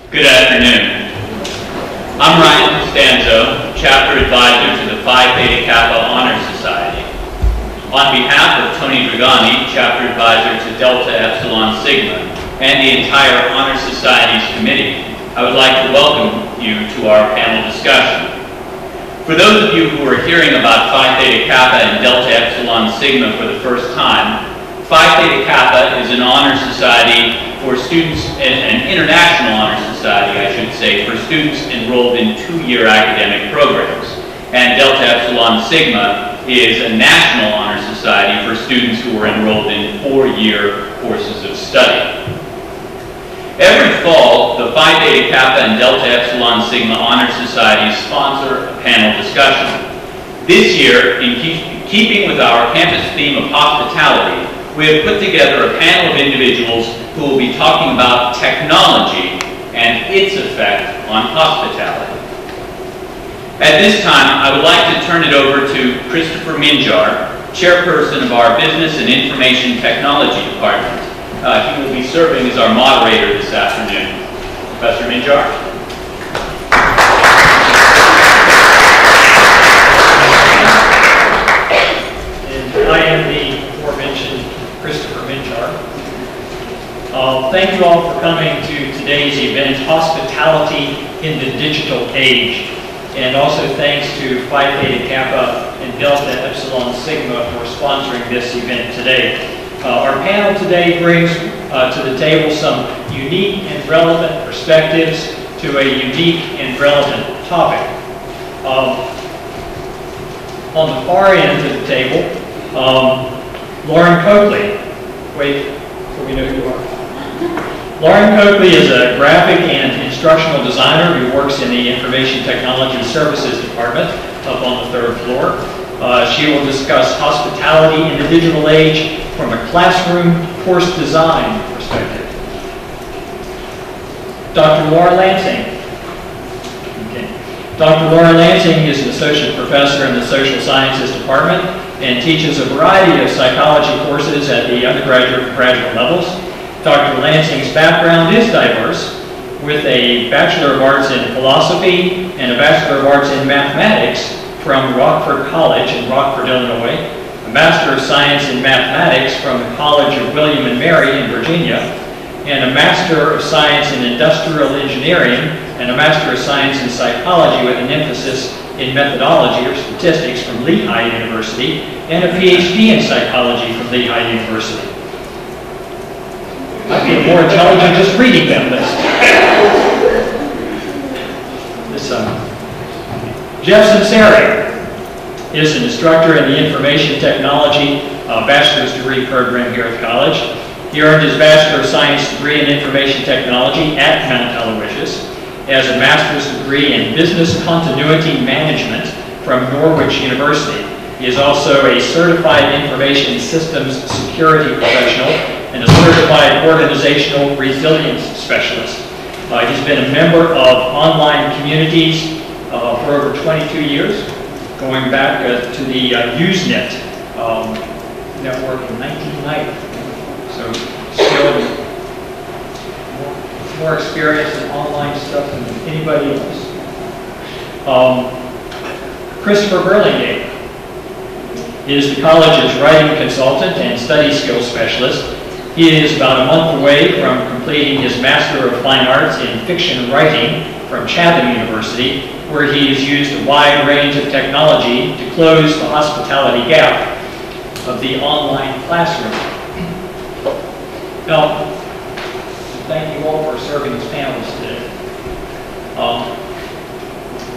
Good afternoon. I'm Ryan Costanzo, Chapter Advisor to the Phi Theta Kappa Honor Society. On behalf of Tony Dragani, Chapter Advisor to Delta Epsilon Sigma, and the entire Honor Society's committee, I would like to welcome you to our panel discussion. For those of you who are hearing about Phi Theta Kappa and Delta Epsilon Sigma for the first time, Phi Theta Kappa is an honor society for students, an international honor society, I should say, for students enrolled in two-year academic programs. And Delta Epsilon Sigma is a national honor society for students who are enrolled in four-year courses of study. Every fall, the Phi Theta Kappa and Delta Epsilon Sigma honor societies sponsor a panel discussion. This year, in keeping with our campus theme of hospitality, we have put together a panel of individuals who will be talking about technology and its effect on hospitality. At this time, I would like to turn it over to Christopher Minjar, chairperson of our Business and Information Technology Department. He will be serving as our moderator this afternoon. Professor Minjar. And I am the aforementioned Christopher Minjar. Thank you all for coming to today's event, Hospitality in the Digital Age. And also thanks to Phi Theta Kappa and Delta Epsilon Sigma for sponsoring this event today. Our panel today brings to the table some unique and relevant perspectives to a unique and relevant topic. On the far end of the table, Lauren Coakley. Wait, so we know who you are. Lauren Coakley is a graphic and instructional designer who works in the Information Technology Services Department up on the third floor. She will discuss hospitality in the digital age from a classroom course design perspective. Dr. Laura Lansing. Dr. Laura Lansing is an associate professor in the Social Sciences Department and teaches a variety of psychology courses at the undergraduate and graduate levels. Dr. Lansing's background is diverse, with a Bachelor of Arts in Philosophy and a Bachelor of Arts in Mathematics from Rockford College in Rockford, Illinois, a Master of Science in Mathematics from the College of William and Mary in Virginia, and a Master of Science in Industrial Engineering and a Master of Science in Psychology with an emphasis in methodology or statistics from Lehigh University, and a PhD in Psychology from Lehigh University. I feel more intelligent just reading that list. Jeff Sinceri is an instructor in the Information Technology bachelor's degree program here at the college. He earned his Bachelor of Science degree in Information Technology at Mount Aloysius, has a master's degree in Business Continuity Management from Norwich University. He is also a certified information systems security professional and a certified organizational resilience specialist. He's been a member of online communities for over 22 years, going back to the Usenet network in 1990. So still more experience in online stuff than anybody else. Christopher Burlingame is the college's writing consultant and study skills specialist. He is about a month away from completing his Master of Fine Arts in Fiction Writing from Chatham University, where he has used a wide range of technology to close the hospitality gap of the online classroom. Now, thank you all for serving as panelists today.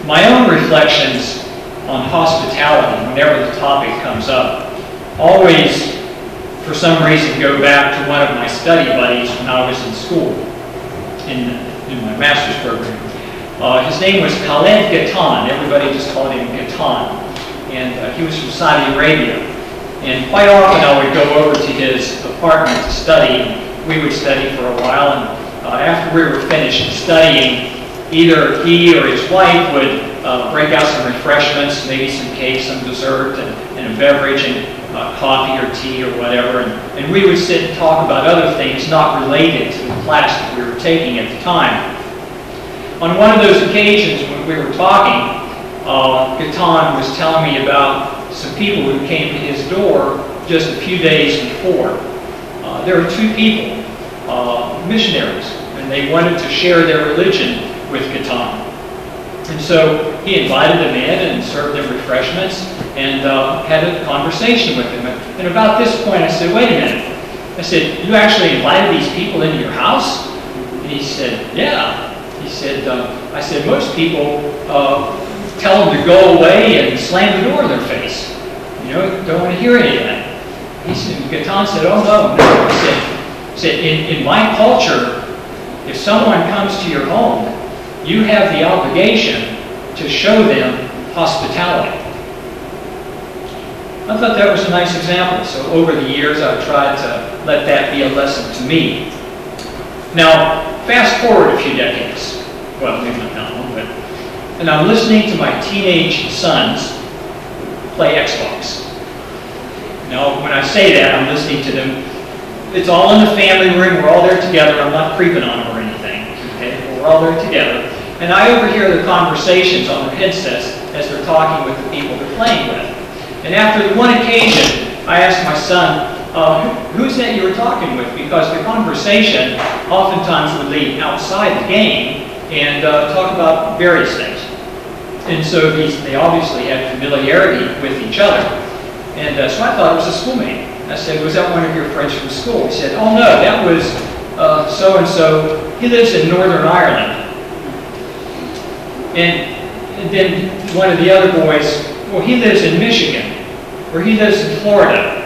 My own reflections on hospitality, whenever the topic comes up, always, for some reason, go back to one of my study buddies when I was in school, in my master's program. His name was Khaled Ghatan. Everybody just called him Ghatan. And he was from Saudi Arabia. And quite often I would go over to his apartment to study. We would study for a while, and after we were finished studying, either he or his wife would break out some refreshments, maybe some cake, some dessert, and a beverage, and coffee or tea or whatever, and we would sit and talk about other things not related to the class that we were taking at the time. on one of those occasions when we were talking, Gatan was telling me about some people who came to his door just a few days before. There were two people, missionaries, and they wanted to share their religion with Gatan. And so he invited them in and served them refreshments and had a conversation with them. And about this point I said, wait a minute. I said, you actually invited these people into your house? And he said, yeah. He said, I said, most people tell them to go away and slam the door in their face. You know, don't want to hear any of that. He said, Gatan said, oh no, no. He said in my culture, if someone comes to your home, you have the obligation to show them hospitality. I thought that was a nice example. So over the years, I've tried to let that be a lesson to me. Now, fast forward a few decades. Well, maybe not that long, but... And I'm listening to my teenage sons play Xbox. Now, when I say that, I'm listening to them. It's all in the family room. We're all there together. I'm not creeping on them or anything. Okay? We're all there together. And I overhear the conversations on their headsets as they're talking with the people they're playing with. And after one occasion, I asked my son, who's that you were talking with? Because the conversation oftentimes would lead outside the game and talk about various things. And so they obviously had familiarity with each other. And so I thought it was a schoolmate. I said, was that one of your friends from school? He said, oh no, that was so-and-so. He lives in Northern Ireland. And then one of the other boys, well, he lives in Michigan, or he lives in Florida.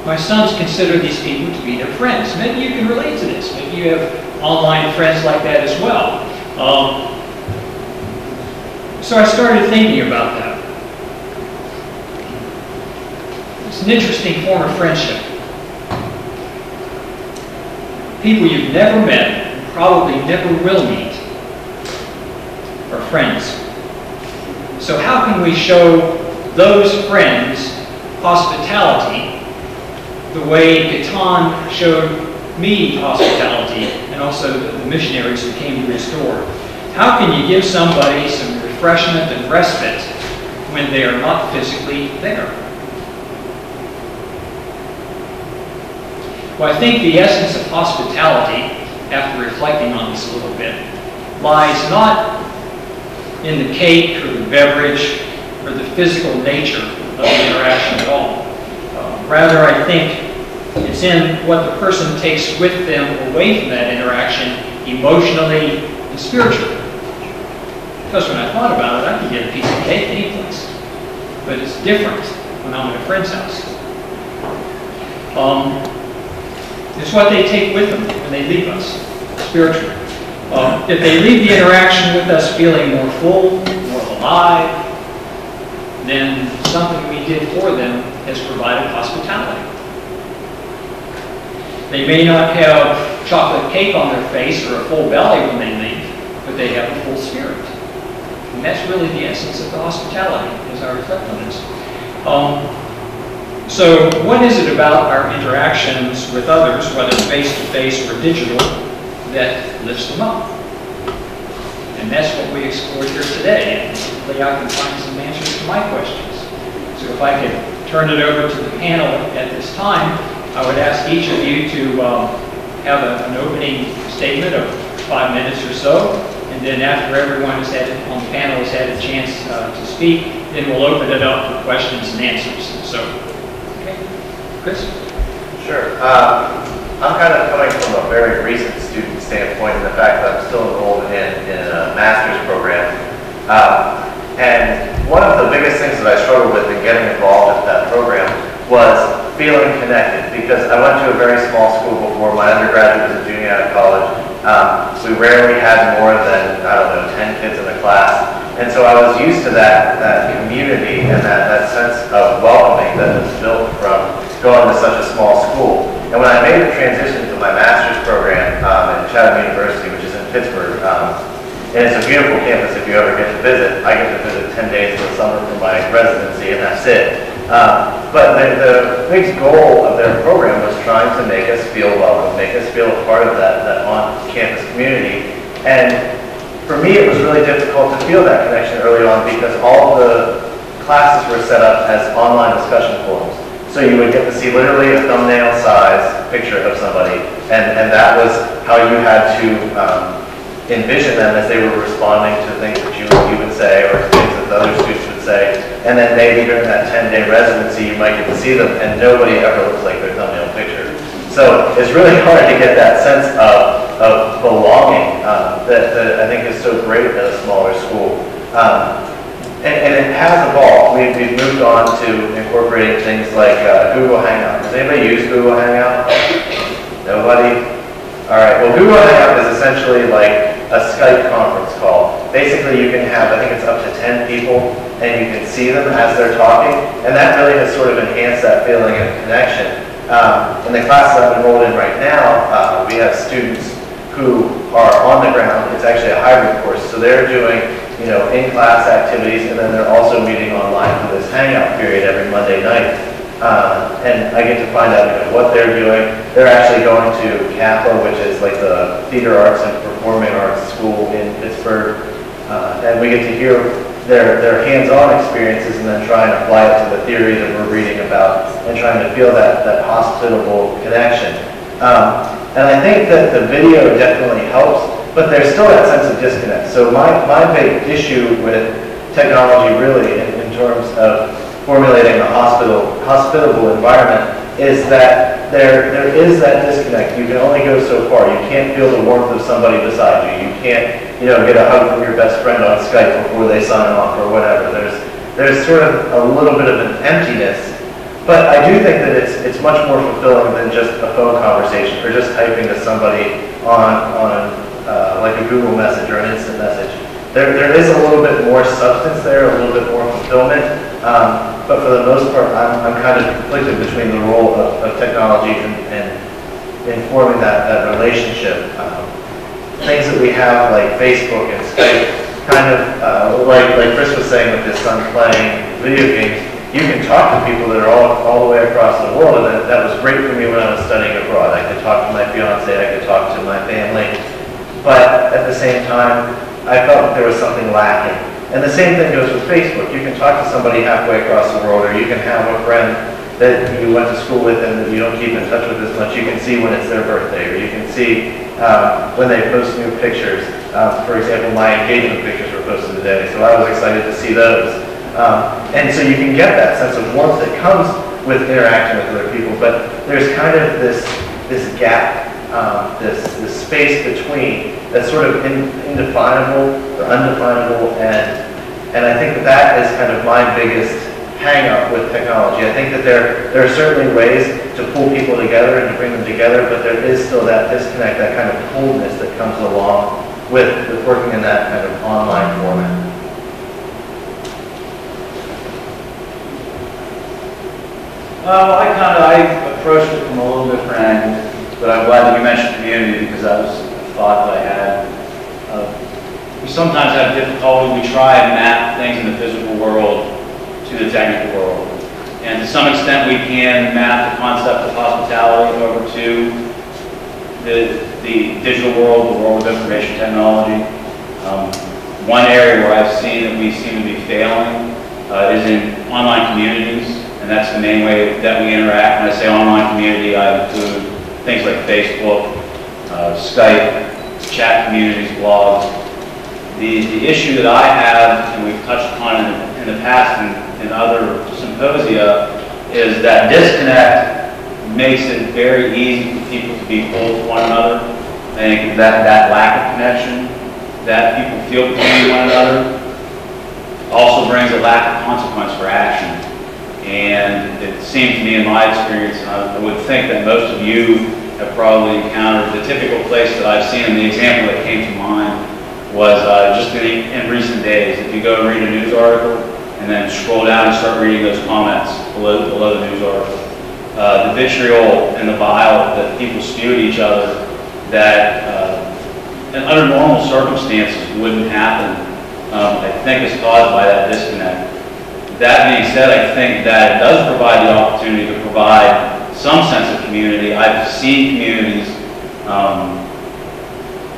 My sons consider these people to be their friends. Maybe you can relate to this. Maybe you have online friends like that as well. So I started thinking about that. It's an interesting form of friendship. People you've never met, and probably never will meet, are friends. So how can we show those friends hospitality the way Gatan showed me hospitality, and also the missionaries who came to his door? How can you give somebody some refreshment and respite when they are not physically there? Well, I think the essence of hospitality, after reflecting on this a little bit, lies not in the cake or the beverage or the physical nature of the interaction at all. Rather, I think it's in what the person takes with them away from that interaction, emotionally and spiritually. Because when I thought about it, I could get a piece of cake any place. But it's different when I'm at a friend's house. It's what they take with them when they leave us, spiritually. If they leave the interaction with us feeling more full, more alive, then something we did for them has provided hospitality. They may not have chocolate cake on their face or a full belly when they leave, but they have a full spirit. And that's really the essence of the hospitality, as I reflect on this. So what is it about our interactions with others, whether face-to-face or digital, that lifts them up? And that's what we explored here today. And hopefully I can find some answers to my questions. So if I could turn it over to the panel at this time, I would ask each of you to have an opening statement of 5 minutes or so. And then after everyone on the panel has had a chance to speak, then we'll open it up for questions and answers. So, okay. Chris? Sure. I'm kind of coming from a very recent student standpoint in the fact that I'm still enrolled in a master's program. And one of the biggest things that I struggled with in getting involved with that program was feeling connected, because I went to a very small school before. My undergraduate was a junior out of college. We rarely had more than, 10 kids in a class. And so I was used to that community and that sense of welcoming that was built from going to such a small school. And when I made the transition to my master's program at Chatham University, which is in Pittsburgh, and it's a beautiful campus if you ever get to visit. I get to visit 10 days in the summer for my residency, and that's it. But the big goal of their program was trying to make us feel welcome, make us feel a part of that on-campus community. And for me, it was really difficult to feel that connection early on because all the classes were set up as online discussion forums. So you would get to see literally a thumbnail size picture of somebody, and that was how you had to envision them as they were responding to things that you would say or things that the other students would say. And then maybe during that 10-day residency, you might get to see them, and nobody ever looks like their thumbnail picture. So it's really hard to get that sense of belonging that I think is so great at a smaller school. And it has evolved. We've moved on to incorporating things like Google Hangout. Does anybody use Google Hangout? Nobody? All right. Well, Google Hangout is essentially like a Skype conference call. Basically, you can have, I think it's up to 10 people, and you can see them as they're talking, and that really has sort of enhanced that feeling of connection. In the classes I'm enrolled in right now, we have students who are on the ground. It's actually a hybrid course, so they're doing, in-class activities, and then they're also meeting online for this hangout period every Monday night. And I get to find out what they're doing. They're actually going to CAPA, which is like the Theater Arts and Performing Arts School in Pittsburgh, and we get to hear their hands-on experiences and then try and apply it to the theory that we're reading about and trying to feel that hospitable connection. And I think that the video definitely helps, but there's still that sense of disconnect. So my big issue with technology really in terms of formulating a hospitable environment is that there is that disconnect. You can only go so far. You can't feel the warmth of somebody beside you. You can't get a hug from your best friend on Skype before they sign off or whatever. There's sort of a little bit of an emptiness. But I do think that it's much more fulfilling than just a phone conversation or just typing to somebody on like a Google message or an instant message. There is a little bit more substance there, a little bit more fulfillment, but for the most part, I'm kind of conflicted between the role of technology and informing that relationship. Things that we have like Facebook and Skype, kind of like Chris was saying with his son playing video games, you can talk to people that are all the way across the world, and that was great for me when I was studying abroad. I could talk to my fiance, I could talk to my family, but at the same time, I felt that there was something lacking. And the same thing goes with Facebook. You can talk to somebody halfway across the world, or you can have a friend that you went to school with and that you don't keep in touch with as much. You can see when it's their birthday, or you can see when they post new pictures. For example, my engagement pictures were posted today, so I was excited to see those. And so you can get that sense of warmth that comes with interacting with other people, but there's kind of this gap, this space between that's sort of indefinable or undefinable, and I think that is kind of my biggest hang-up with technology. I think that there are certainly ways to pull people together and to bring them together, but there is still that disconnect, that kind of coldness that comes along with working in that kind of online format. I approached it from a little different angle, but I'm glad that you mentioned community because that was a thought that I had. We sometimes have difficulty. We try and map things in the physical world to the technical world. And to some extent we can map the concept of hospitality over to the digital world, the world of information technology. One area where I've seen that we seem to be failing is in online communities, and that's the main way that we interact. When I say online community, I include things like Facebook, Skype, chat communities, blogs. The issue that I have, and we've touched upon in the past in other symposia, is that disconnect makes it very easy for people to be cold to one another. I think that lack of connection that people feel between one another also brings a lack of consequence for action. And it seems to me in my experience, and I would think that most of you have probably encountered the typical place that I've seen, and the example that came to mind was just in recent days. If you go and read a news article and then scroll down and start reading those comments below the news article, the vitriol and the bile that people spew at each other that under normal circumstances wouldn't happen, I think is caused by that disconnect. That being said, I think that it does provide the opportunity to provide some sense of community. I've seen communities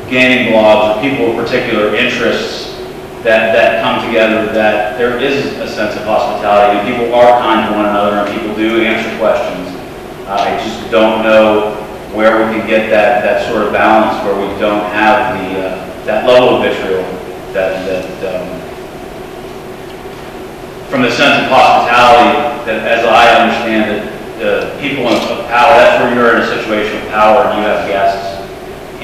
gaming blogs or people with particular interests that come together, that there is a sense of hospitality and people are kind to one another and people do answer questions. I just don't know where we can get that sort of balance where we don't have that level of vitriol from the sense of hospitality that, as I understand it, the people of power, that's where you're in a situation of power and you have guests,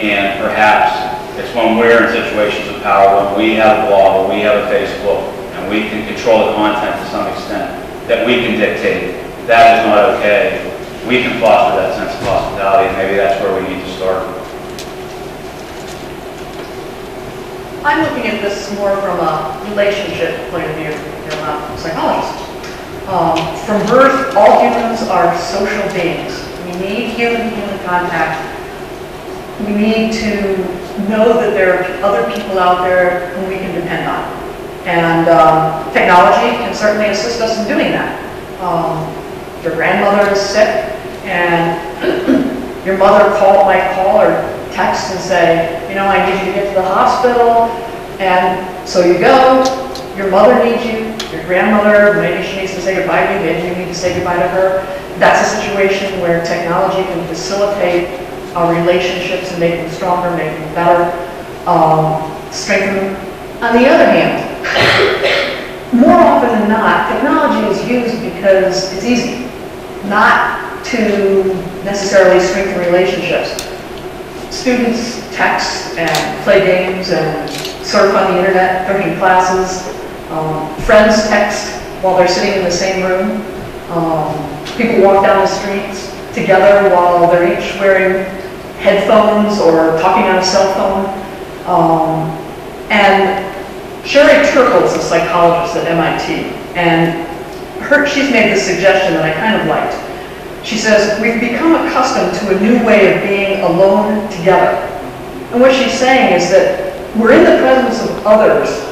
and perhaps it's when we're in situations of power, when we have a blog or we have a Facebook, and we can control the content to some extent, that we can dictate. That is not okay. We can foster that sense of hospitality, and maybe that's where we need to start. I'm looking at this more from a relationship point of view. I'm a psychologist. From birth, all humans are social beings. We need human-to-human contact. We need to know that there are other people out there whom we can depend on. And technology can certainly assist us in doing that. Your grandmother is sick, and your mother might call or text and say, you know, I need you to get to the hospital, and so you go. Your mother needs you. Your grandmother, maybe she needs to say goodbye to you. Maybe you need to say goodbye to her. That's a situation where technology can facilitate our relationships and make them stronger, make them better, strengthen them. On the other hand, more often than not, technology is used because it's easy, not to necessarily strengthen relationships. Students text and play games and surf on the internet during classes. Friends text while they're sitting in the same room. People walk down the streets together while they're each wearing headphones or talking on a cell phone. And Sherry Turkle is a psychologist at MIT, and she's made this suggestion that I kind of liked. She says, we've become accustomed to a new way of being alone together. And what she's saying is that we're in the presence of others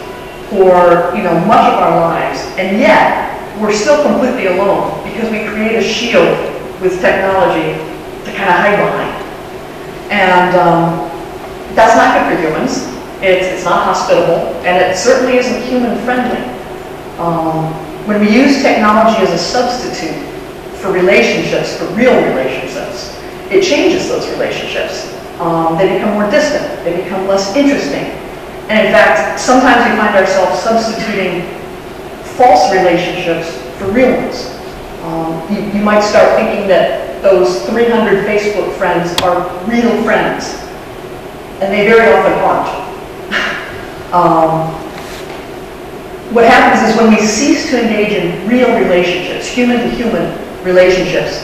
for much of our lives, and yet we're still completely alone because we create a shield with technology to kind of hide behind. And that's not good for humans. It's not hospitable, and it certainly isn't human-friendly. When we use technology as a substitute for relationships, for real relationships, it changes those relationships. They become more distant. They become less interesting. And in fact, sometimes we find ourselves substituting false relationships for real ones. You might start thinking that those 300 Facebook friends are real friends, and they very often aren't. What happens is when we cease to engage in real relationships, human-to-human relationships,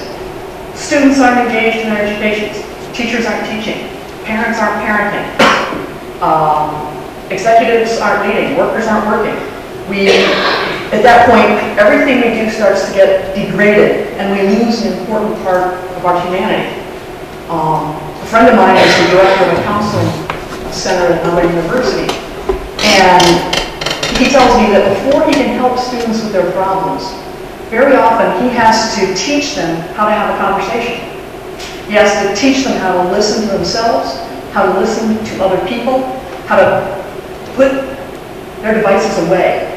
students aren't engaged in their educations, teachers aren't teaching, parents aren't parenting, executives aren't leading, workers aren't working. At that point, everything we do starts to get degraded, and we lose an important part of our humanity. A friend of mine is the director of a counseling center at another university, and he tells me that before he can help students with their problems, very often he has to teach them how to have a conversation. He has to teach them how to listen to themselves, how to listen to other people, how to put their devices away.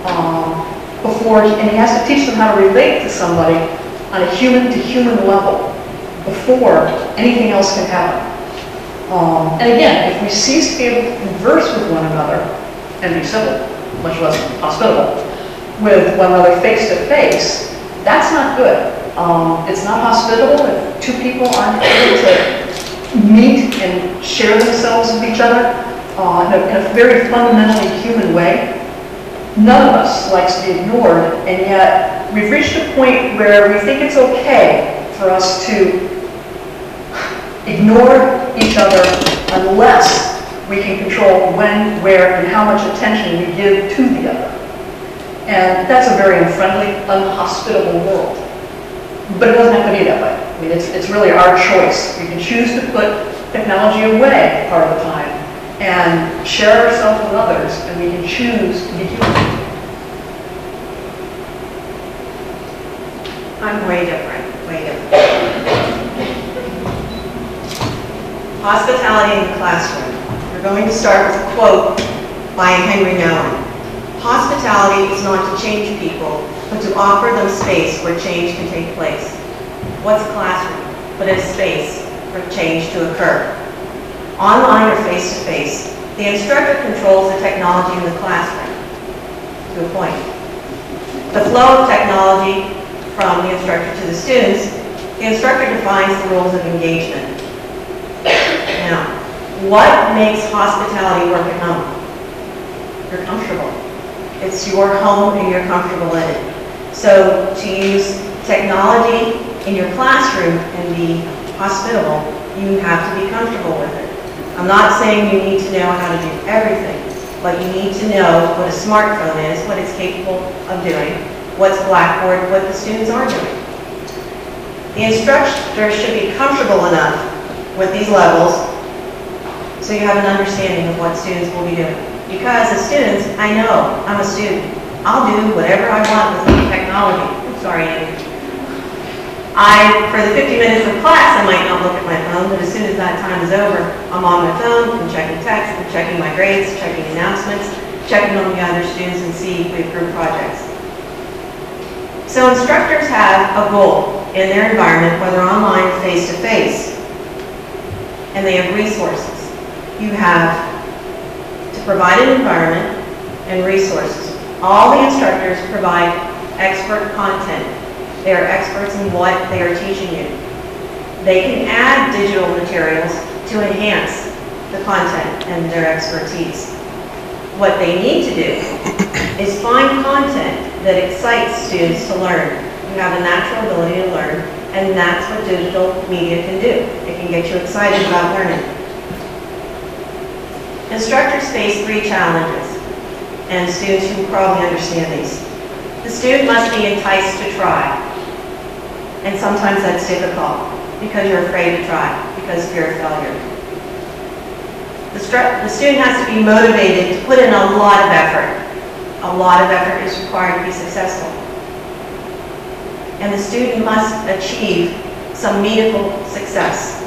And he has to teach them how to relate to somebody on a human-to-human level before anything else can happen. And again, if we cease to be able to converse with one another and be civil, much less hospitable, with one another face-to-face, that's not good. It's not hospitable if two people aren't able to meet and share themselves with each other in a very fundamentally human way. None of us likes to be ignored, and yet we've reached a point where we think it's okay for us to ignore each other unless we can control when, where, and how much attention we give to the other. And that's a very unfriendly, unhospitable world. But it doesn't have to be that way. I mean, it's really our choice. We can choose to put technology away part of the time and share ourselves with others, and we can choose to be human. I'm way different, way different. Hospitality in the classroom. We're going to start with a quote by Henry Nouwen. Hospitality is not to change people, but to offer them space where change can take place. What's a classroom but a space for change to occur? Online or face-to-face, the instructor controls the technology in the classroom, to a point. The flow of technology from the instructor to the students, the instructor defines the rules of engagement. Now, what makes hospitality work at home? You're comfortable. It's your home and you're comfortable in it. So to use technology in your classroom and be hospitable, you have to be comfortable with it. I'm not saying you need to know how to do everything, but you need to know what a smartphone is, what it's capable of doing, what's Blackboard, what the students are doing. The instructor should be comfortable enough with these levels so you have an understanding of what students will be doing. Because as students, I know, I'm a student. I'll do whatever I want with new technology. I'm sorry, Andy. For the 50 minutes of class, I might not look at my phone, but as soon as that time is over, I'm on my phone, I'm checking text, I'm checking my grades, checking announcements, checking on the other students and see if we approve projects. So instructors have a goal in their environment, whether online or face-to-face, and they have resources. You have to provide an environment and resources. All the instructors provide expert content. They are experts in what they are teaching you. They can add digital materials to enhance the content and their expertise. What they need to do is find content that excites students to learn. You have a natural ability to learn, and that's what digital media can do. It can get you excited about learning. Instructors face 3 challenges, and students who probably understand these. The student must be enticed to try. And sometimes that's difficult because you're afraid to try, because of fear of failure. The student has to be motivated to put in a lot of effort. A lot of effort is required to be successful. And the student must achieve some meaningful success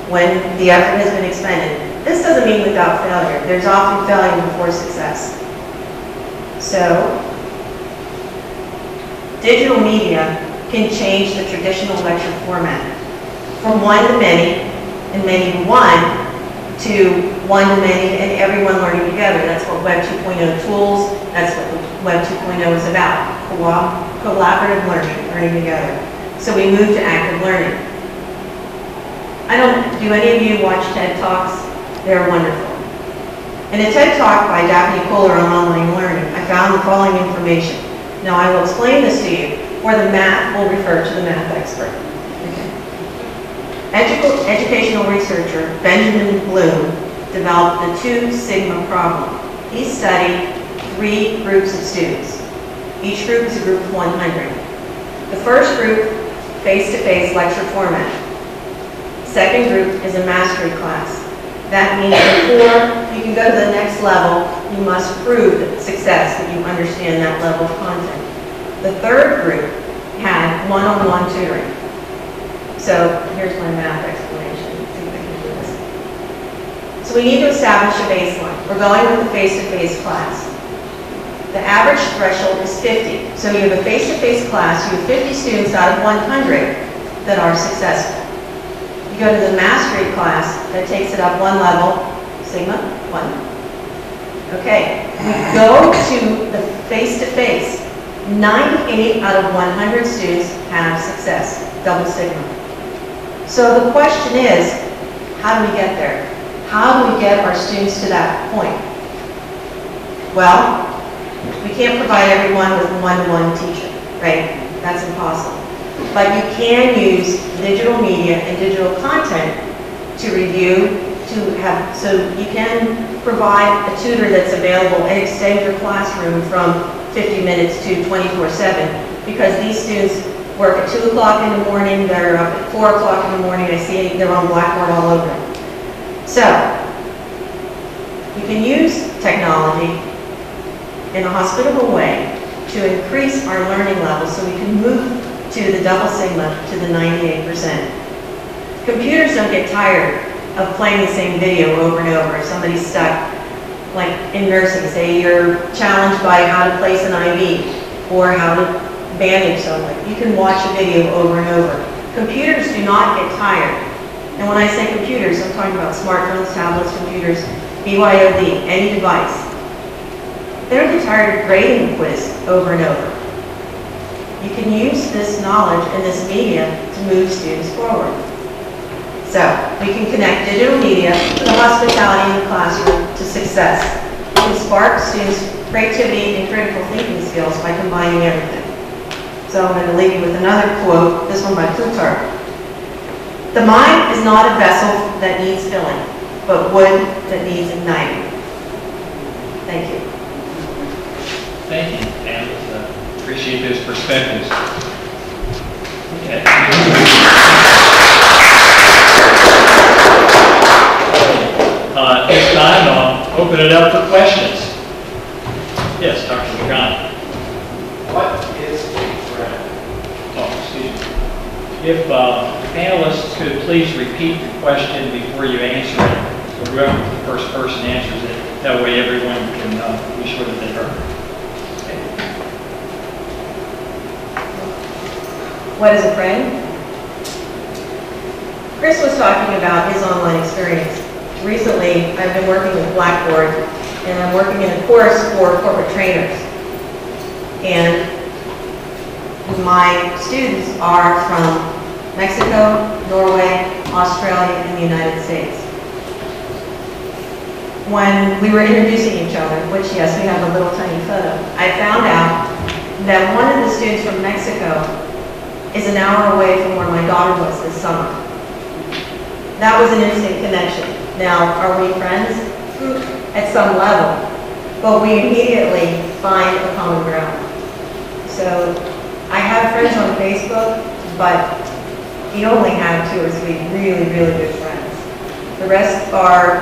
when the effort has been expended. This doesn't mean without failure. There's often failure before success. So, digital media can change the traditional lecture format from one to many and many to one to one to many and everyone learning together. That's what Web 2.0 tools, that's what Web 2.0 is about. Collaborative learning together. So we move to active learning. Do any of you watch TED Talks? They're wonderful. In a TED Talk by Daphne Kohler on online learning, I found the following information. Now I will explain this to you, or the math will refer to the math expert. Okay. Educational researcher Benjamin Bloom developed the 2 sigma problem. He studied 3 groups of students. Each group is a group of 100. The first group, face-to-face lecture format. Second group is a mastery class. That means before you can go to the next level, you must prove success, that you understand that level of content. The third group had one-on-one tutoring. So here's my math explanation. Let's see if I can do this. So we need to establish a baseline. We're going with the face-to-face class. The average threshold is 50. So you have a face-to-face class, you have 50 students out of 100 that are successful. You go to the mastery class, that takes it up 1 level, sigma, 1. Okay, we go to the face-to-face. 98 out of 100 students have success, double sigma. So the question is, how do we get there? How do we get our students to that point? Well, we can't provide everyone with one-to-one teaching, right? That's impossible. But you can use digital media and digital content to review, so you can provide a tutor that's available and extend your classroom from 50 minutes to 24/7, because these students work at 2 o'clock in the morning, they're up at 4 o'clock in the morning, I see they're on Blackboard all over. So, you can use technology in a hospitable way to increase our learning levels so we can move to the double sigma to the 98%. Computers don't get tired of playing the same video over and over. If somebody's stuck, like in nursing, say you're challenged by how to place an IV or how to bandage someone, you can watch a video over and over. Computers do not get tired. And when I say computers, I'm talking about smartphones, tablets, computers, BYOD, any device. They don't get tired of grading the quiz over and over. You can use this knowledge and this media to move students forward. So, we can connect digital media to the hospitality in the classroom to success. We can spark students' creativity and critical thinking skills by combining everything. So I'm going to leave you with another quote, this one by Plutarch. The mind is not a vessel that needs filling, but wood that needs igniting. Thank you. Thank you, Pam. Appreciate those perspectives. Okay. This time, I'll open it up for questions. Yes, Dr. McGon. What is a friend? Oh, excuse me. If panelists could please repeat the question before you answer it, so whoever the first person answers it, that way everyone can be sure that they heard. What is a friend? Chris was talking about his online experience. Recently, I've been working with Blackboard, and I'm working in a course for corporate trainers. And my students are from Mexico, Norway, Australia, and the United States. When we were introducing each other, which yes, we have a little tiny photo, I found out that one of the students from Mexico is an hour away from where my daughter was this summer. That was an instant connection. Now, are we friends? At some level. But we immediately find a common ground. So, I have friends on Facebook, but you only have 2 or 3 really, really good friends. The rest are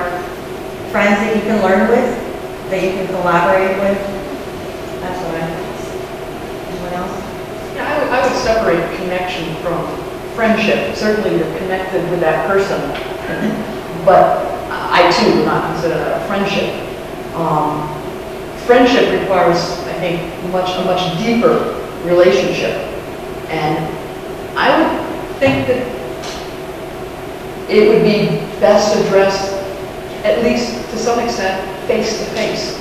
friends that you can learn with, that you can collaborate with. That's what I think. Anyone else? Yeah, I would separate connection from friendship. Certainly you're connected with that person, but I too would not consider that a friendship. Friendship requires, I think, a much deeper relationship. And I would think that it would be best addressed, at least to some extent, face to face.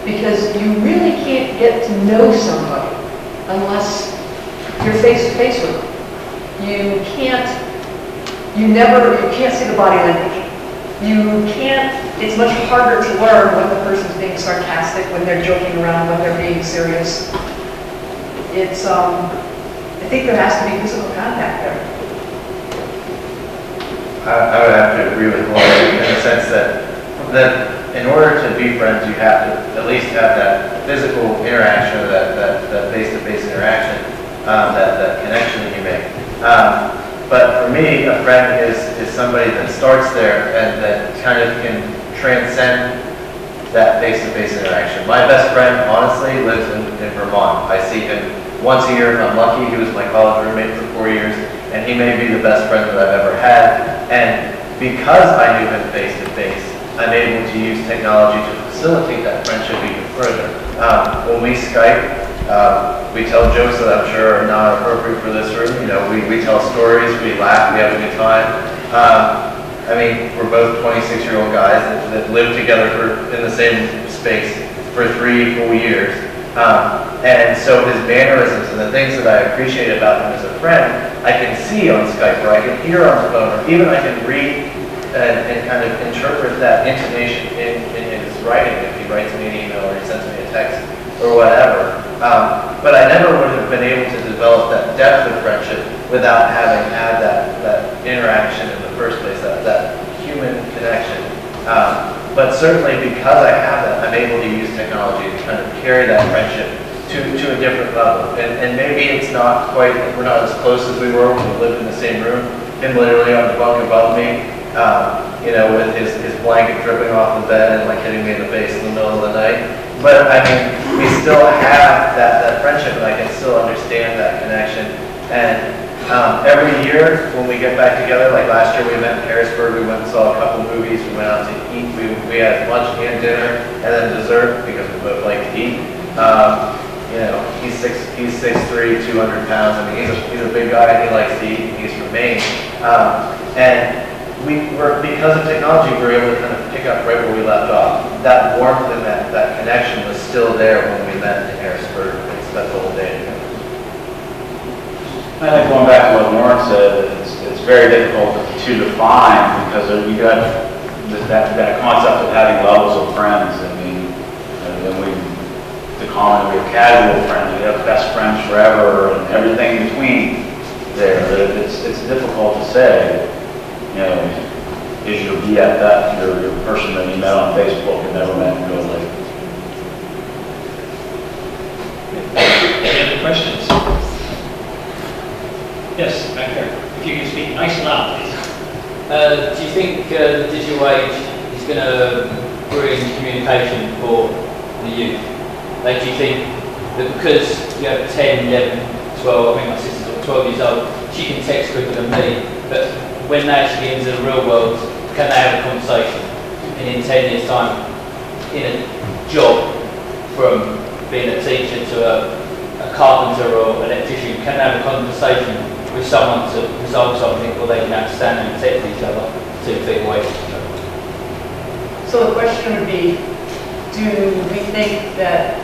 Because you really can't get to know somebody unless you're face to face with them. You can't see the body language. It's much harder to learn when the person's being sarcastic, when they're joking around, when they're being serious. I think there has to be physical contact there. I would have to agree with Laura in the sense that in order to be friends, you have to at least have that physical interaction, or that face-to-face interaction, that connection that you make. But for me, a friend is somebody that starts there and that kind of can transcend that face-to-face interaction. My best friend, honestly, lives in Vermont. I see him once a year if I'm lucky. He was my college roommate for 4 years, and he may be the best friend that I've ever had. And because I knew him face-to-face, I'm able to use technology to facilitate that friendship even further. When we Skype, we tell jokes that I'm sure are not appropriate for this room. You know, we tell stories, we laugh, we have a good time. I mean, we're both 26-year-old guys that live together in the same space for 3 full years. And so his mannerisms and the things that I appreciate about him as a friend, I can see on Skype, or I can hear on the phone, or even I can read and kind of interpret that intonation in his writing if he writes me an email or he sends me a text or whatever. But I never would have been able to develop that depth of friendship without having had that interaction in the first place, that human connection. But certainly because I have that, I'm able to use technology to kind of carry that friendship to a different level. And maybe it's not quite, we're not as close as we were when we lived in the same room. Him literally on the bunk above me, you know, with his blanket dripping off the bed and like hitting me in the face in the middle of the night. But I mean, we still have that friendship, and I can still understand that connection. And Every year when we get back together, like last year we met in Harrisburg, we went and saw a couple movies, we went out to eat, we had lunch and dinner, and then dessert because we both like to eat. You know, he's 6'3", 200 pounds. I mean, he's a big guy and he likes to eat, and he's from Maine. And because of technology, we were able to kind of pick up right where we left off. That warmth and that connection was still there when we met in Harrisburg and spent the whole day together. I think going back to what Lauren said, it's very difficult to define because you got that concept of having levels of friends. I mean, the common, we have casual friends, we have best friends forever, and everything in between there. It's difficult to say. You know, is your BFF your person that you met on Facebook and never met in real life? Any other questions? Yes, back there. If you can speak nice and loud, please. Do you think the digital age is going to bring communication for the youth? Like, do you think that because you have 10, 11, 12, I mean my sister's 12 years old, she can text quicker than me, but when they actually get into the real world, can they have a conversation? And in 10 years' time, in a job from being a teacher to a carpenter or electrician, can they have a conversation with someone to resolve something, or they can understand and protect each other 2 feet away from each other? So the question would be, do we think that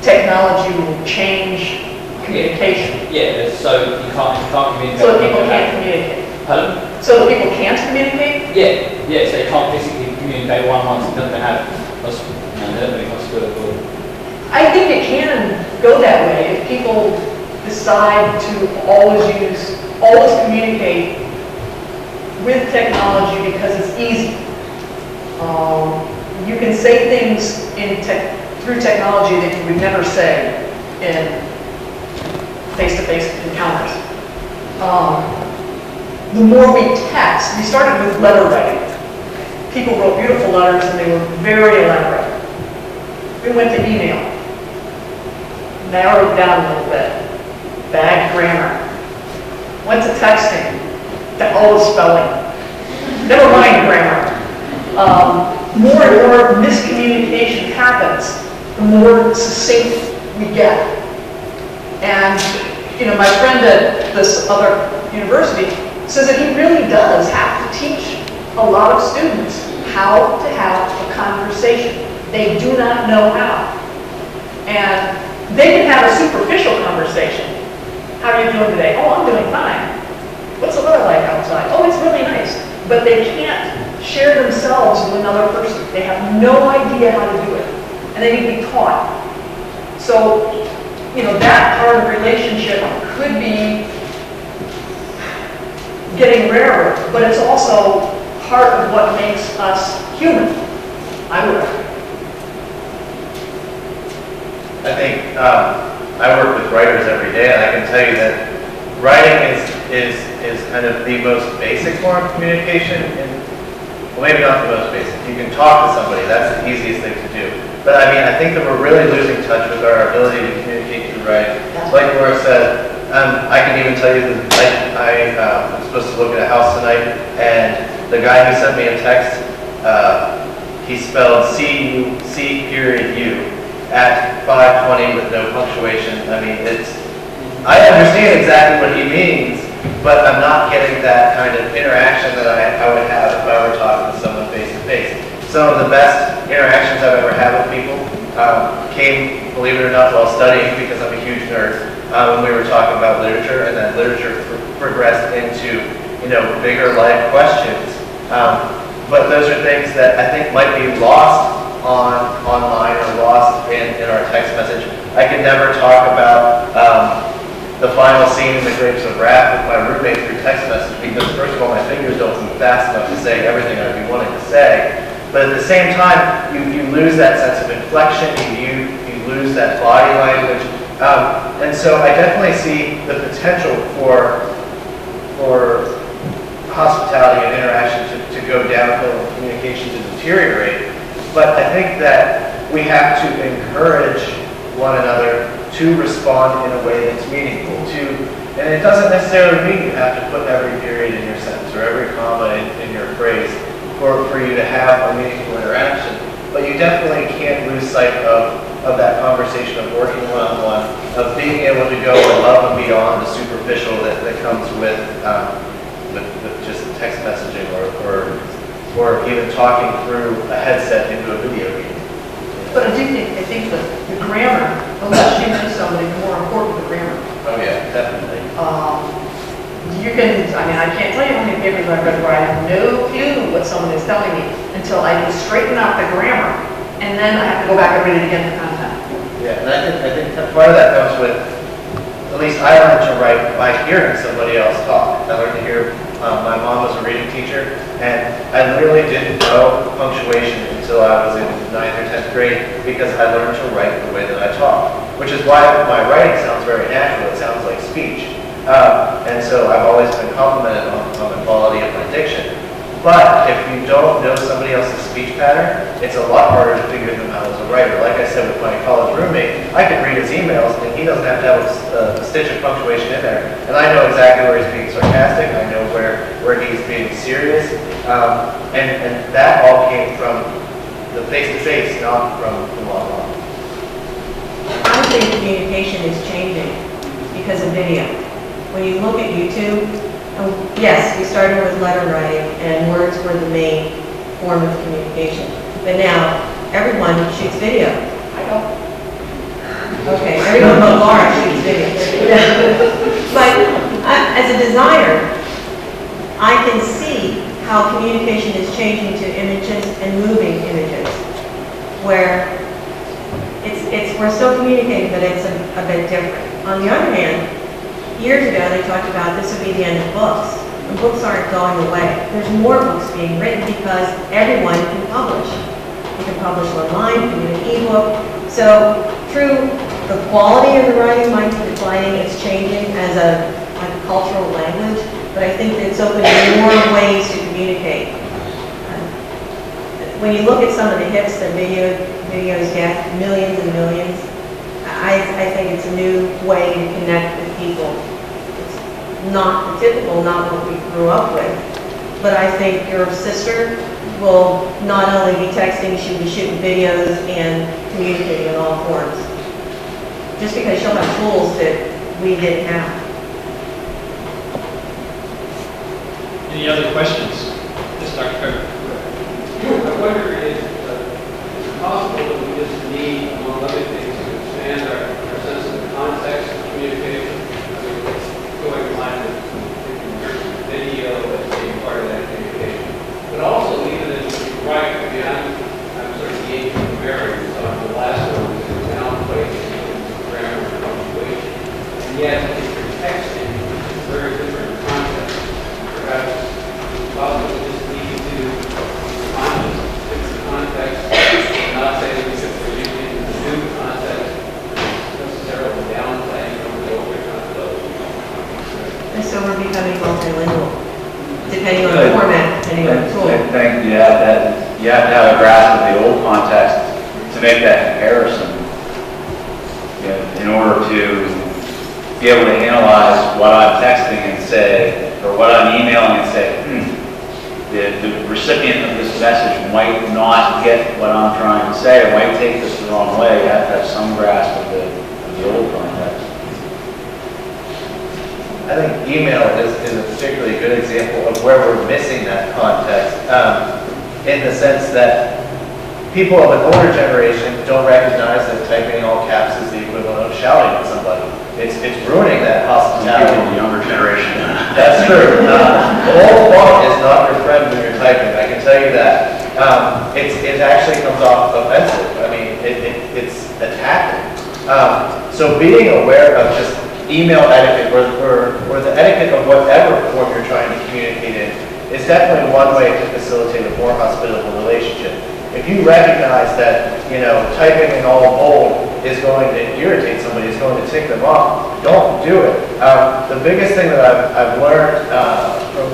technology will change communication? Yeah, so you can't communicate. So that people can't communicate? Pardon? So that people can't communicate? Yeah, so they can't physically communicate one-on-one, so they don't have hospital. I think it can go that way if people decide to always communicate with technology because it's easy. You can say things through technology that you would never say in face-to-face encounters. The more we text, we started with letter writing. People wrote beautiful letters and they were very elaborate. We went to email, narrowed down a little bit, bad grammar. Went to texting, all the spelling. Never mind grammar. More and more miscommunication happens, the more succinct we get. And, you know, my friend at this other university says that he really does have to teach a lot of students how to have a conversation. They do not know how. And they can have a superficial conversation. How are you doing today? Oh, I'm doing fine. What's the weather like outside? Oh, it's really nice. But they can't share themselves with another person. They have no idea how to do it. And they need to be taught. So, you know, that part of the relationship could be getting rarer, but it's also part of what makes us human, I would argue. I think I work with writers every day, and I can tell you that writing is kind of the most basic form of communication. Well, maybe not the most basic. You can talk to somebody. That's the easiest thing to do. But I mean, I think that we're really losing touch with our ability to communicate through writing. Like Laura said, I can even tell you that I'm supposed to look at a house tonight, and the guy who sent me a text, he spelled C.U at 5:20 with no punctuation. I mean, I understand exactly what he means, but I'm not getting that kind of interaction that I would have if I were talking to someone face to face. Some of the best interactions I've ever had with people came, believe it or not, while studying, because I'm a huge nerd, when we were talking about literature, and then literature progressed into, you know, bigger life questions. But those are things that I think might be lost online or lost in our text message. I could never talk about the final scene in The Grapes of Wrath with my roommate through text message, because first of all, my fingers don't move fast enough to say everything I'd be wanting to say. But at the same time, you lose that sense of inflection, you lose that body language. And so I definitely see the potential for hospitality and interaction to go downhill and communication to deteriorate. But I think that we have to encourage one another to respond in a way that's meaningful, to And it doesn't necessarily mean you have to put every period in your sentence or every comma in your phrase for you to have a meaningful interaction. But you definitely can't lose sight of that conversation, of working one-on-one, of being able to go above and beyond the superficial that comes with just text messaging or even talking through a headset into a video game. But I think that the grammar, the less you know somebody, the more important the grammar. Oh yeah, definitely. I can't tell you how many papers I've read where I have no clue what someone is telling me until I can straighten out the grammar, and then I have to go back and read it again for content. Yeah, and I think that part of that comes with, at least I learned to write by hearing somebody else talk. I learned to hear, my mom was a reading teacher, and I literally didn't know punctuation until I was in 9th or 10th grade because I learned to write the way that I talk, which is why my writing sounds very natural. It sounds like speech. And so I've always been complimented on the quality of my diction. But if you don't know somebody else's speech pattern, it's a lot harder to figure them out as a writer. Like I said with my college roommate, I could read his emails and he doesn't have to have a stitch of punctuation in there. And I know exactly where he's being sarcastic, I know where he's being serious. And that all came from the face-to-face, not from online. I think communication is changing because of video. When you look at YouTube, yes, we started with letter writing and words were the main form of communication. But now, everyone shoots video. I don't. Okay, everyone but Laura shoots video. But as a designer, I can see how communication is changing to images and moving images, where we're still communicating, but it's a bit different. On the other hand, years ago, they talked about this would be the end of books. And books aren't going away. There's more books being written because everyone can publish. You can publish online, you can do an ebook. So through the quality of the writing might be declining, it's changing as a cultural language, but I think it's opening more ways to communicate. When you look at some of the hits that videos get, millions and millions, I think it's a new way to connect with people. It's not typical, not what we grew up with. But I think your sister will not only be texting, she'll be shooting videos and communicating in all forms. Just because she'll have tools that we didn't have. Any other questions? Yes, Dr. Carter. I wonder if it's possible that we just need, among other things, to expand our sense of the context of communication. I mean, going line with video as being part of that communication. But also, even as you write, I mean, I'm sort of the age of Americans, so I'm the last one to downplay grammar and punctuation. And yet, if you're texting, it's a very different context. Perhaps it's possible to just need to find a different context, not say that we should be using the new context, necessarily downplaying or over-context. And so we're becoming multilingual, depending on the format, depending on the tool. I think you have to have a grasp of the old context to make that comparison, in order to be able to analyze what I'm texting and say, or what I'm emailing and say, the recipient of this message might not get what I'm trying to say, or might take this the wrong way. You have to have some grasp of the old context. I think email is a particularly good example of where we're missing that context, in the sense that people of an older generation don't recognize that typing in all caps is the equivalent of shouting at somebody. It's ruining that hospitality. The younger generation. That's true. The old font is not your friend when you're typing. I can tell you that. It actually comes off offensive. I mean, it's attacking. So being aware of just email etiquette or the etiquette of whatever form you're trying to communicate in is definitely one way to facilitate a more hospitable relationship. If you recognize that, typing in all bold is going to irritate somebody, is going to tick them off, don't do it. The biggest thing that I've learned from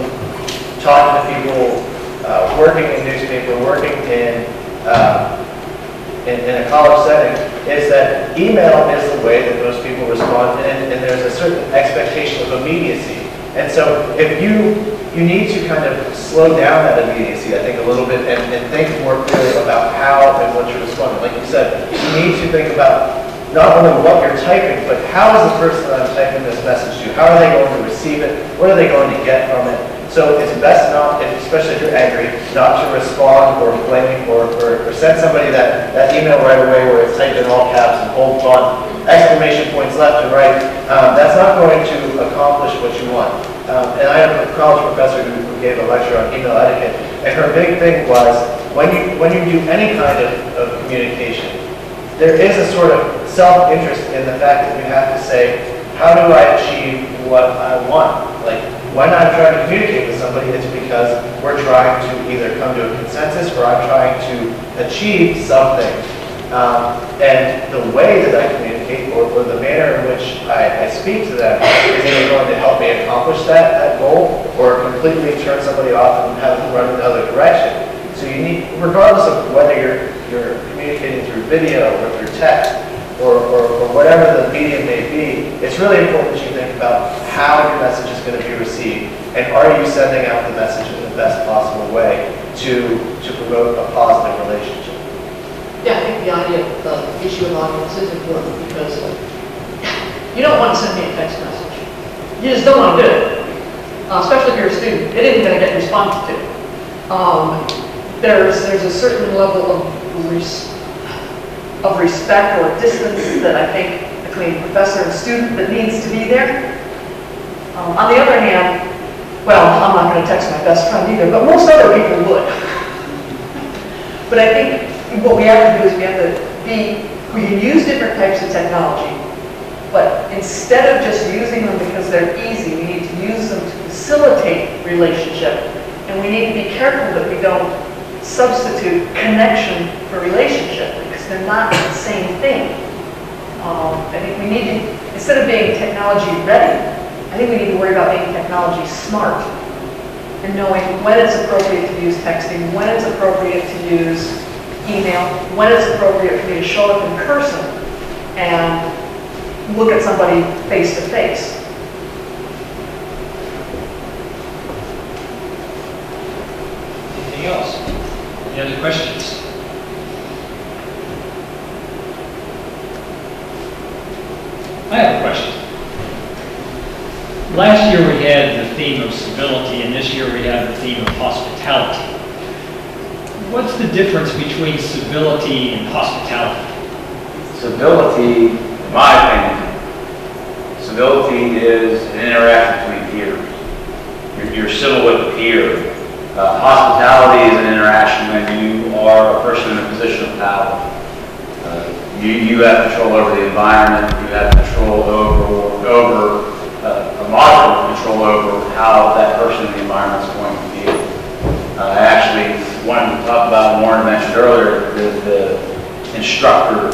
talking to people, working in newspaper, working in a college setting, is that email is the way that most people respond, and there's a certain expectation of immediacy. And so if you need to kind of slow down that immediacy, I think, a little bit, and think more clearly about how and what you're responding. Like you said, you need to think about not only what you're typing, but how is the person that I'm typing this message to? How are they going to receive it? What are they going to get from it? So it's best not, especially if you're angry, not to respond or blame or send somebody that email right away where it's typed in all caps and bold font, exclamation points left and right. That's not going to accomplish what you want. And I have a college professor who gave a lecture on email etiquette, and her big thing was when you do any kind of communication, there is a sort of self-interest in the fact that you have to say, how do I achieve what I want? Like, when I'm trying to communicate with somebody, it's because we're trying to either come to a consensus or I'm trying to achieve something. And the way that I communicate or the manner in which I speak to them is either going to help me accomplish that goal or completely turn somebody off and have them run in another direction. So you need, regardless of whether you're communicating through video or through text or whatever the medium may be, it's really important that you think about how your message is going to be received, and are you sending out the message in the best possible way to promote a positive relationship. Yeah, I think the idea of the issue of audience is important because you don't want to send me a text message. You just don't want to do it, especially if you're a student. It isn't going to get responded to. There's a certain level of respect or distance that I think between professor and student that needs to be there. On the other hand, well, I'm not going to text my best friend either, but most other people would. But I think what we have to do is we can use different types of technology, but instead of just using them because they're easy, we need to use them to facilitate relationship. And we need to be careful that we don't substitute connection for relationship because they're not the same thing. I think we need to, instead of being technology ready, I think we need to worry about being technology smart and knowing when it's appropriate to use texting, when it's appropriate to use email, when it's appropriate for me to show up in person and look at somebody face to face. Anything else? Any other questions? I have a question. Last year we had the theme of civility, and this year we have the theme of hospitality. What's the difference between civility and hospitality? Civility, in my opinion, civility is an interaction between peers. You're civil with a peer. Hospitality is an interaction when you are a person in a position of power. You have control over the environment. You have control over a model of control over how that person in the environment is going to feel. I actually wanted to talk about, Warren mentioned earlier, the instructor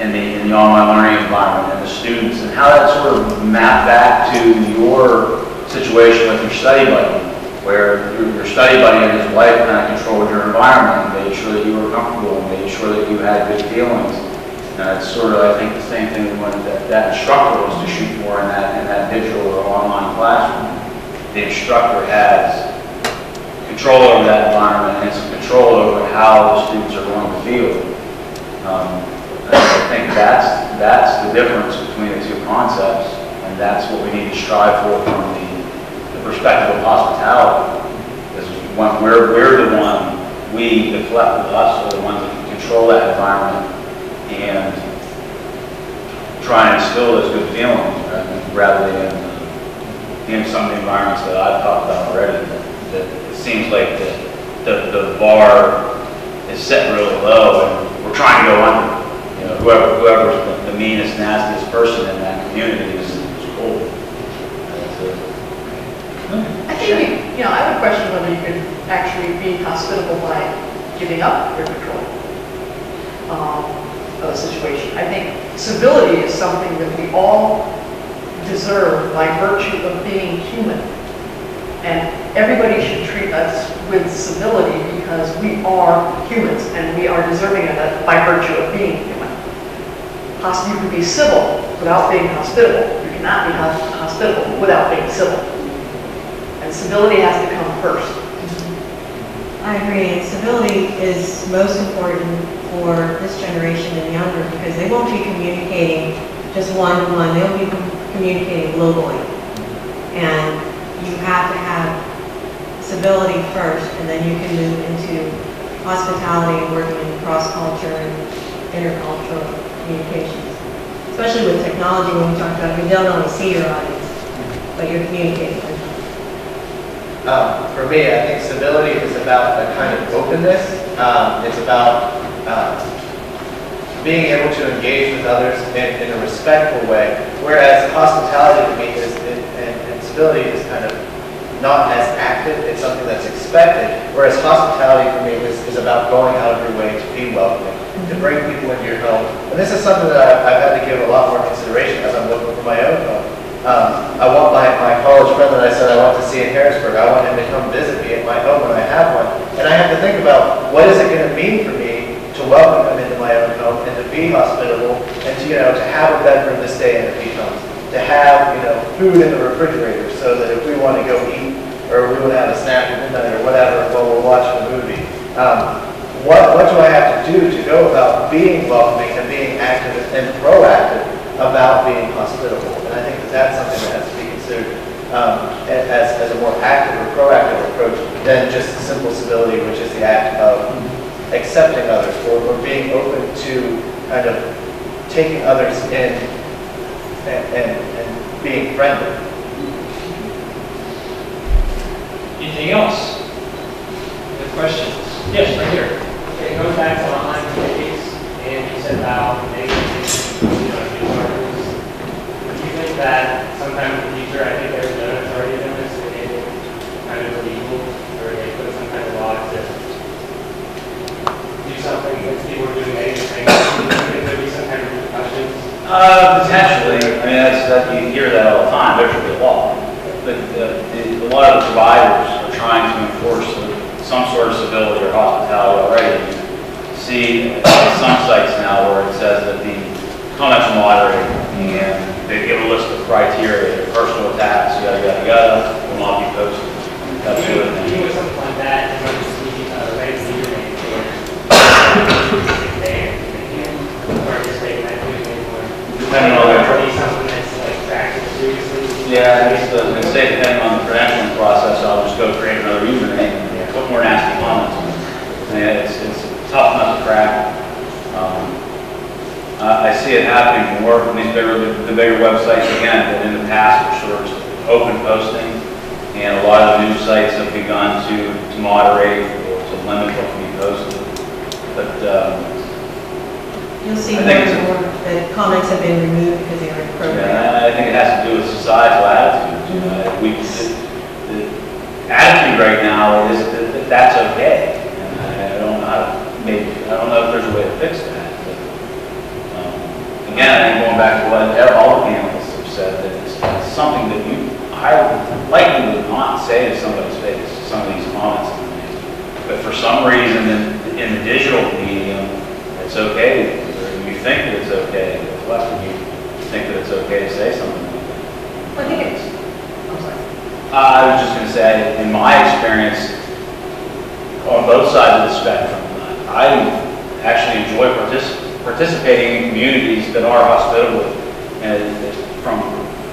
in the online learning environment and the students, and how that sort of mapped back to your situation with your study buddy, where your study buddy and his wife kind of controlled your environment and made sure that you were comfortable and made sure that you had good feelings. And it's sort of, I think, the same thing when that instructor was to shoot for in that digital or online classroom. The instructor has control over that environment and some control over how the students are going to feel. I think that's the difference between the two concepts, and that's what we need to strive for from the perspective of hospitality. Is when we're the one, the collective us, are the ones that can control that environment and try and instill those good feelings, rather than in some of the environments that I've talked about already. That it seems like the bar is set really low, and we're trying to go under. You know, whoever's the meanest, nastiest person in that community is cool. I think I have a question whether you could actually be hospitable by giving up your control of a situation. I think civility is something that we all deserve by virtue of being human. And everybody should treat us with civility because we are humans and we are deserving of that by virtue of being human. You can be civil without being hospitable. You cannot be hospitable without being civil. And civility has to come first. I agree, and civility is most important for this generation and younger because they won't be communicating just one-to-one, they'll be communicating globally. And you have to have civility first, and then you can move into hospitality and working in cross-culture and intercultural communications. Especially with technology, when we talk about, you don't only see your audience, but you're communicating with them. For me, I think civility is about a kind of openness. It's about being able to engage with others in a respectful way, whereas hospitality to me and civility is kind of not as active. It's something that's expected, whereas hospitality for me is about going out of your way to be welcoming, to bring people into your home. And this is something that I've had to give a lot more consideration as I'm looking for my own home. I want my college friend that I said I want to see in Harrisburg, I want him to come visit me at my home when I have one. And I have to think about what is it going to mean for me to welcome him into my own home and to be hospitable and to, to have a bed for him to stay in if he comes. To have, food in the refrigerator so that if we want to go eat or we want to have a snack at midnight or whatever while we're watching a movie, what do I have to do to go about being welcoming and being active and proactive about being hospitable? And I think that's something that has to be considered as a more active or proactive approach than just simple civility, which is the act of accepting others or being open to kind of taking others in and being friendly. Anything else? Any questions? Yes, right here. Okay, going back to online communities, and you said about making news articles. Do you think that sometime in the future, I think there's no authority in this, that they kind of illegal, or they put some kind of law to do something against people who are doing negative things? Do you think there'd be some kind of repercussions? Potentially. I mean, you hear that all the time. There should be a law. But a lot of the providers are trying to enforce some sort of civility or hospitality already. You see some sites now where it says that the comments are moderated and they give a list of criteria, personal attacks, yada, yada, yada, will not be posted. That sort of thing. Even with something like that, you might just need right username for depending on something that's like tracked seriously. Yeah, I was going to say, depending on the credentialing process, I'll just go create another username and put more nasty comments on it. I mean, it's a tough nut to crack. I see it happening more from these the bigger websites again than in the past, which were open posting, and a lot of the news sites have begun to moderate or to limit what can be posted. But you'll see more and more that comments have been removed because they are inappropriate. Yeah, I think it has to do with societal attitudes. The attitude right now is that that's okay. And I don't know if there's a way to fix that. But, again, I think going back to what all the panelists have said, that it's something that I likely would not say to somebody's face, some of these comments. But for some reason in the digital medium, it's okay. You think that it's okay, but you think that it's okay to say something like that. I think it's, I'm sorry. I was just going to say, in my experience, on both sides of the spectrum, I actually enjoy participating in communities that are hospitable. And from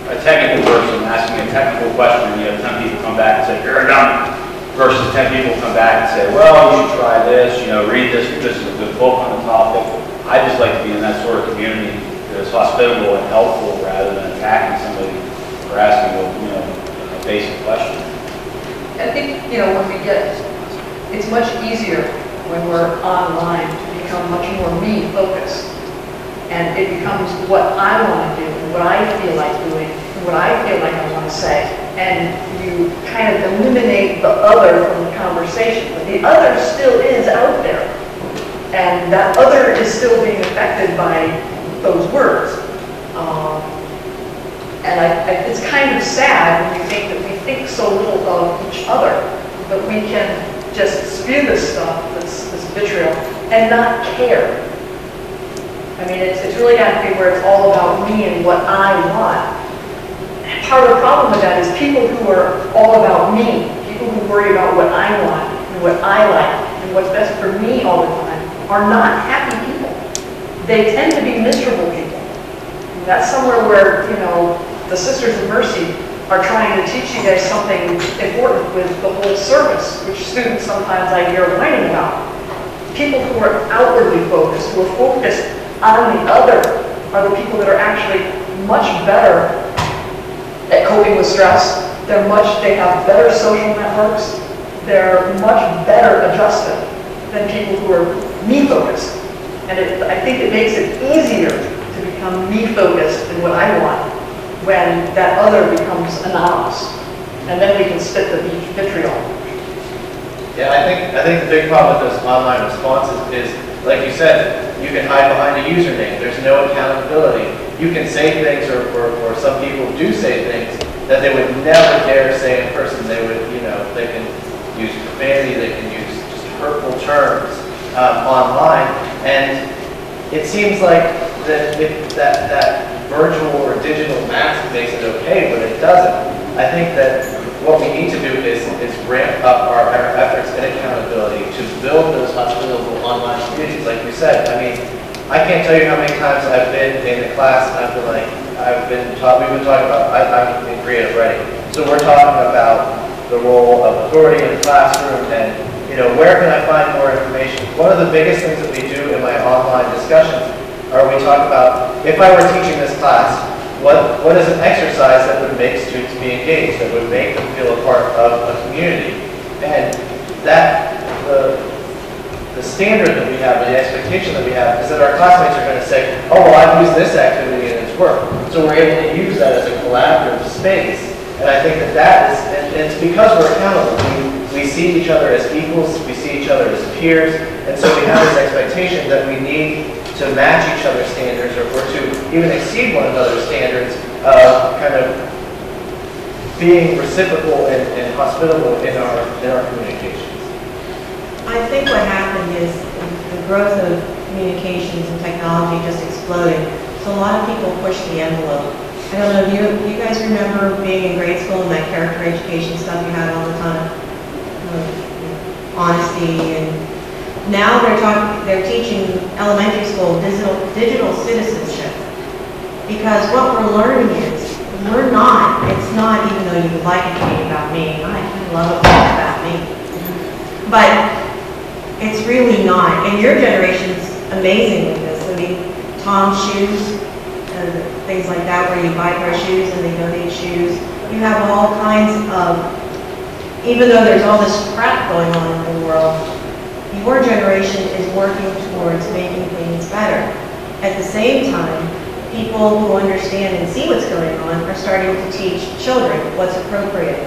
a technical person asking a technical question, you have 10 people come back and say, "You're a dummy," versus 10 people come back and say, "Well, you should try this, read this, this is a good book on the topic." I just like to be in that sort of community that is hospitable and helpful rather than attacking somebody or asking a basic question. I think, when we it's much easier when we're online to become much more me-focused. And it becomes what I want to do, and what I feel like doing, and what I feel like I want to say. And you kind of eliminate the other from the conversation. But the other still is out there. And that other is still being affected by those words. And it's kind of sad when you think that we think so little of each other, that we can just spew this stuff, this vitriol, and not care. I mean, it's really got to be where it's all about me and what I want. And part of the problem with that is people who are all about me, people who worry about what I want and what I like and what's best for me all the time, are not happy people. They tend to be miserable people. And that's somewhere where, you know, the Sisters of Mercy are trying to teach you guys something important with the whole service, which students sometimes I hear whining about. People who are outwardly focused, who are focused on the other, are the people that are actually much better at coping with stress. They have better social networks. They're much better adjusted than people who are me-focused. And I think it makes it easier to become me-focused in what I want when that other becomes anonymous. And then we can spit the vitriol. Yeah, I think the big problem with those online responses is, like you said, you can hide behind a username. There's no accountability. You can say things, or some people do say things that they would never dare say in person. They would, you know, they can use profanity, they can use just hurtful terms online, and it seems like that virtual or digital mask makes it okay, but it doesn't. I think that what we need to do is ramp up our efforts in accountability to build those hospitable online communities. Like you said, I mean, I can't tell you how many times I've been in a class and I've been like, we've been talking about, I'm in creative writing, so we're talking about the role of authority in the classroom and, you know, where can I find more information? One of the biggest things that we do in my online discussions are we talk about, if I were teaching this class, what is an exercise that would make students be engaged, that would make them feel a part of a community? And that, the standard that we have, the expectation that we have, is that our classmates are going to say, oh, well, I've used this activity and it's worked. So we're able to use that as a collaborative space. And I think that is, and it's because we're accountable. We see each other as equals, we see each other as peers, and so we have this expectation that we need to match each other's standards or to even exceed one another's standards of kind of being reciprocal and hospitable in our communications. I think what happened is the growth of communications and technology just exploded. So a lot of people pushed the envelope. I don't know, do you guys remember being in grade school and that character education stuff you had all the time? Honesty, and now they're teaching elementary school digital citizenship. Because what we're learning is, it's not, even though you would like it to be about me, I love it when it's about me. But it's really not. And your generation's amazing with this. I mean, Tom's shoes, things like that, where you buy a pair of shoes and they donate shoes. You have all kinds of, even though there's all this crap going on in the world, your generation is working towards making things better. At the same time, people who understand and see what's going on are starting to teach children what's appropriate.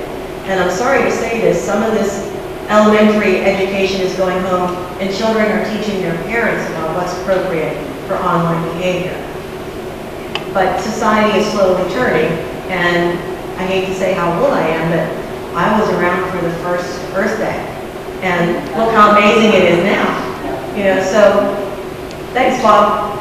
And I'm sorry to say this, some of this elementary education is going home and children are teaching their parents about what's appropriate for online behavior. But society is slowly turning, and I hate to say how old I am, but I was around for the first Earth Day. And look how amazing it is now. You know, so thanks, Bob.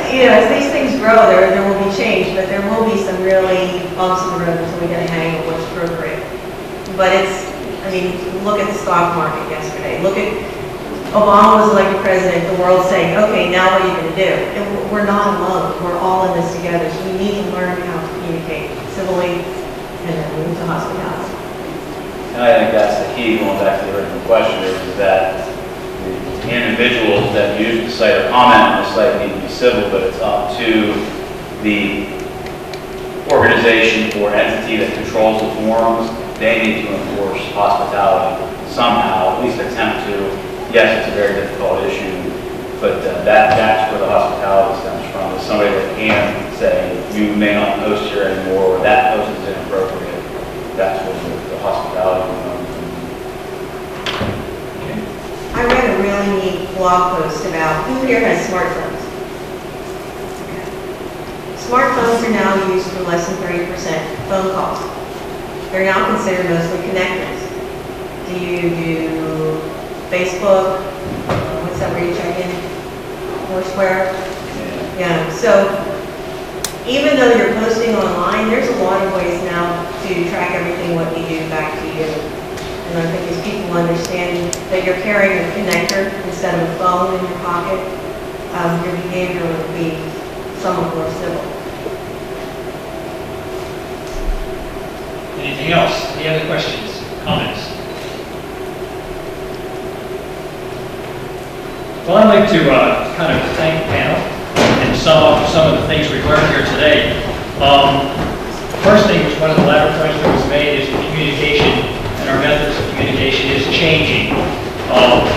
You know, as these things grow, there will be change, but there will be some really bumps in the road until we get a hang of what's appropriate. But I mean, look at the stock market yesterday. Look at Obama was elected president, the world's saying, okay, now what are you going to do? And we're not alone. We're all in this together. So we need to learn how to communicate civilly and then move to hospitality. And I think that's the key, going back to the original question, is that the individuals that use the site or comment on the site need to be civil, but it's up to the organization or entity that controls the forums. They need to enforce hospitality somehow, at least attempt to. Yes, it's a very difficult issue, but that's where the hospitality stems from. Is somebody that can say, you may not post here anymore, or that post is inappropriate. That's where the hospitality comes from. Okay. I read a really neat blog post about who here has smartphones. Okay. Smartphones are now used for less than 30% phone calls. They're now considered mostly connectors. Do you do Facebook, what's that where you check in? Foursquare? Yeah, so even though you're posting online, there's a lot of ways now to track everything what you do back to you. And I think as people understand that you're carrying a connector instead of a phone in your pocket, your behavior will be somewhat more civil. Anything else? Any other questions, comments? Well, I'd like to kind of thank the panel and sum up some of the things we've learned here today. First thing, which one of the latter points that was made, is the communication and our methods of communication is changing.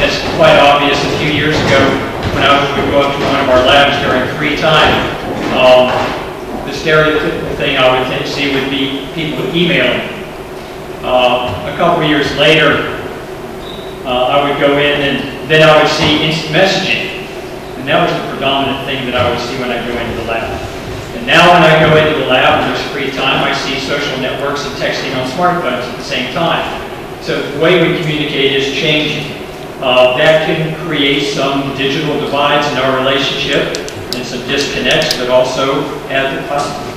It's quite obvious a few years ago when I would go up to one of our labs during free time. The stereotypical thing I would see would be people emailing. A couple of years later, I would go in and then I would see instant messaging. And that was the predominant thing that I would see when I go into the lab. And now when I go into the lab and there's free time, I see social networks and texting on smartphones at the same time. So the way we communicate is changing. That can create some digital divides in our relationship and some disconnects, but also have the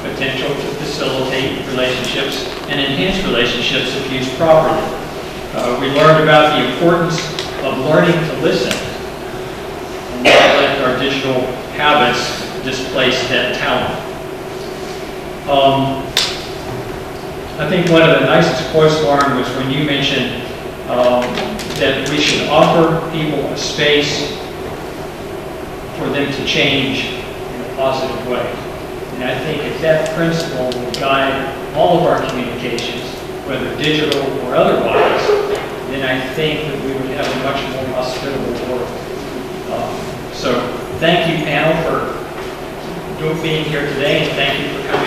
potential to facilitate relationships and enhance relationships if used properly. We learned about the importance of learning to listen and not let our digital habits displace that talent. I think one of the nicest quotes, Lauren, was when you mentioned that we should offer people a space for them to change in a positive way. And I think if that principle will guide all of our communications, whether digital or otherwise, then I think that we would have a much more hospitable world. So thank you, panel, for being here today, and thank you for coming.